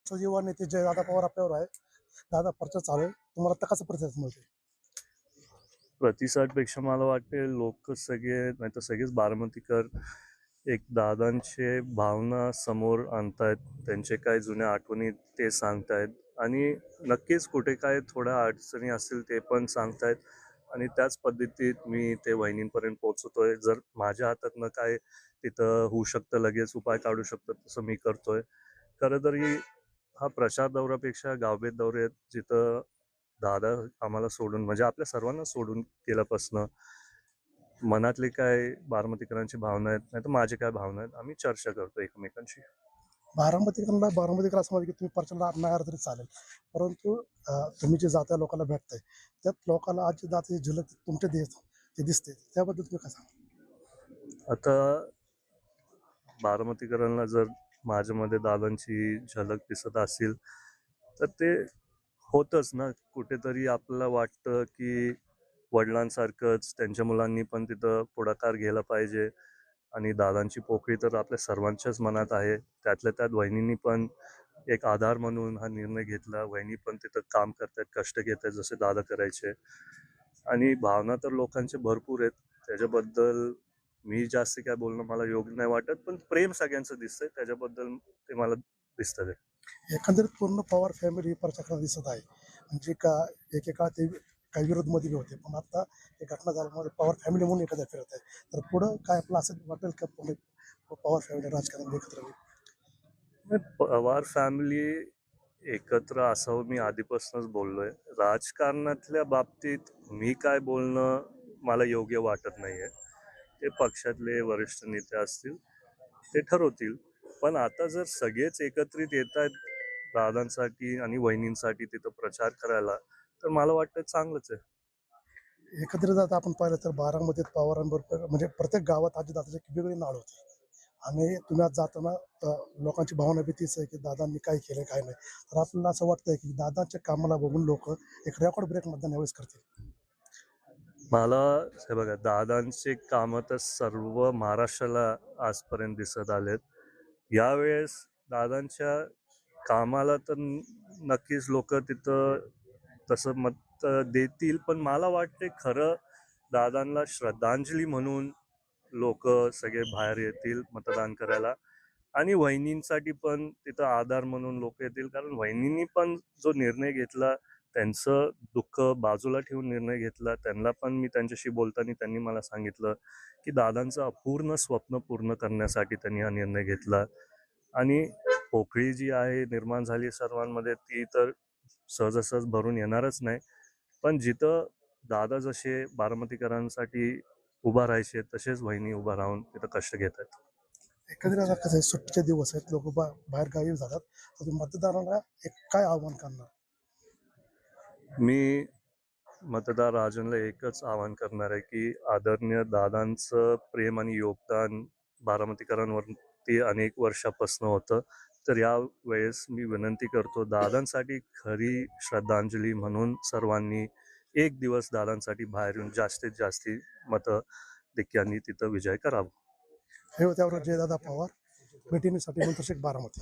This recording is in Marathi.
युवा नेते जयदादा पवार आपल्यावर आहे. दादा प्रचार चालू आहे. तुम्हाला आता कसा प्रतिसाद मिळतोय? प्रतिसादपेक्षा मला वाटते लोक सगळे नाही तर सगळेच बारामतीकर एक दादांचे भावना समोर आणतायत, त्यांचे काय जुन्या आठवणी ते सांगतायत आणि नक्कीच कुठे काय थोड्या अडचणी असतील ते पण सांगतायत आणि त्याच पद्धतीत मी ते वहिनींपर्यंत पोहोचतोय. जर माझ्या हातातनं काय तिथं होऊ शकतं, लगेच उपाय काढू शकतो तसं मी करतोय. खरं तरी हा प्रचार दौऱ्यापेक्षा गावभेट दौरे आहेत, जिथं दादा आम्हाला सोडून म्हणजे आपल्या सर्वांना सोडून गेल्यापासनं मनातले काय बारामतीकरांची भावना आहेत, नाही तर माझे काय भावना आहेत, आम्ही चर्चा करतो एकमेकांशी. बारामतीकर असं म्हणतात की तुम्ही प्रचारला नाही आला तरी चालेल, परंतु तुम्ही जे जात्या लोकांना भेटताय त्यात लोकांना आज जातीची झलक तुमच्या ते दिसते, त्याबद्दल तुम्ही काय सांगा? आता बारामतीकरांना जर माझ्यामध्ये दादांची झलक दिसत असेल तर ते होतच ना. कुठेतरी आपल्याला वाटतं की वडिलांसारखंच त्यांच्या मुलांनी पण तिथं पुढाकार घ्यायला पाहिजे आणि दादांची पोकळी तर आपल्या सर्वांच्याच मनात आहे. त्यातल्या त्यात वहिनींनी पण एक आधार म्हणून हा निर्णय घेतला. वहिनी पण तिथं काम करतायत, कष्ट घेत आहेत जसे दादा करायचे आणि भावना तर लोकांचे भरपूर आहेत. त्याच्याबद्दल मी जास्त काय बोलणं मला योग्य नाही वाटत, पण प्रेम सगळ्यांचं दिसतंय त्याच्याबद्दल ते मला दिसतं. एकंदरीत पूर्ण पवार फॅमिली प्रचाराला दिसत आहे. म्हणजे का एकेकाळ ते काही विरोधमध्ये होते, पण आता ही घटना झाल्यामुळे पवार फॅमिली म्हणून एखाद्या फिरत आहे. तर पुढं काय आपलं असं वाटेल का पुणे पवार फॅमिली राजकारणात एकत्र येईल? पवार फॅमिली एकत्र असावं मी आधीपासूनच बोललोय. राजकारणातल्या बाबतीत मी काय बोलणं मला योग्य वाटत नाहीये. ते पक्षातले वरिष्ठ नेते असतील ते ठरवतील. पण आता जर सगळेच एकत्रित येत आहेत दादांसाठी आणि वहिनींसाठी तिथं प्रचार करायला, तर मला वाटतं चांगलंच आहे. एकत्रित आता आपण पाहिलं तर बारामतीत पवारांबरोबर म्हणजे प्रत्येक गावात आजी-दादाची एक वेगळी नाळ होती. आणि तुम्ही आज जाताना लोकांची भावना बी तीच आहे की दादांनी काय केलं काय नाही. तर आपल्याला असं वाटतंय की दादांच्या कामाला बघून लोक एक रेकॉर्ड ब्रेक मतदान यावेळेस करतील. मला हे बघा, दादांचे कामं तर सर्व महाराष्ट्राला आजपर्यंत दिसत आलेत. यावेळेस दादांच्या कामाला तर नक्कीच लोक तिथं तसं मत देतील, पण मला वाटते खरं दादांना श्रद्धांजली म्हणून लोक सगळे बाहेर येतील मतदान करायला आणि वहिनींसाठी पण तिथं आधार म्हणून लोक येतील. कारण वहिनींनी पण जो निर्णय घेतला, त्यांचं दुःख बाजूला ठेवून निर्णय घेतला. त्यांना पण मी त्यांच्याशी बोलताना त्यांनी मला सांगितलं की दादांचं अपूर्ण स्वप्न पूर्ण करण्यासाठी त्यांनी हा निर्णय घेतला आणि पोकळी जी आहे निर्माण झाली सर्वांमध्ये ती तर सहजासहज भरून येणारच नाही. पण जिथं दादा जसे बारामतीकरांसाठी उभा राहायचे तसेच वहिनी उभा राहून तिथं कष्ट घेत आहेत. एकंदरीत आता कसं आहे, सुट्टीचे दिवस आहेत, लोक बाहेर गावी जातात. तर तुम्ही मतदारांना एक काय आव्हान करणार? मी मतदार राजनला एकच आवाहन करणार आहे की आदरणीय दादांचं प्रेम आणि योगदान बारामतीकरांवरती अनेक वर्षापासून होतं. तर या वेळेस मी विनंती करतो, दादांसाठी खरी श्रद्धांजली म्हणून सर्वांनी एक दिवस दादांसाठी बाहेर येऊन जास्तीत जास्ती मतं देखील तिथं विजय करावा. हे होत्यावर जयदादा पवार भेटीसाठी मंत्रशेख बारामती.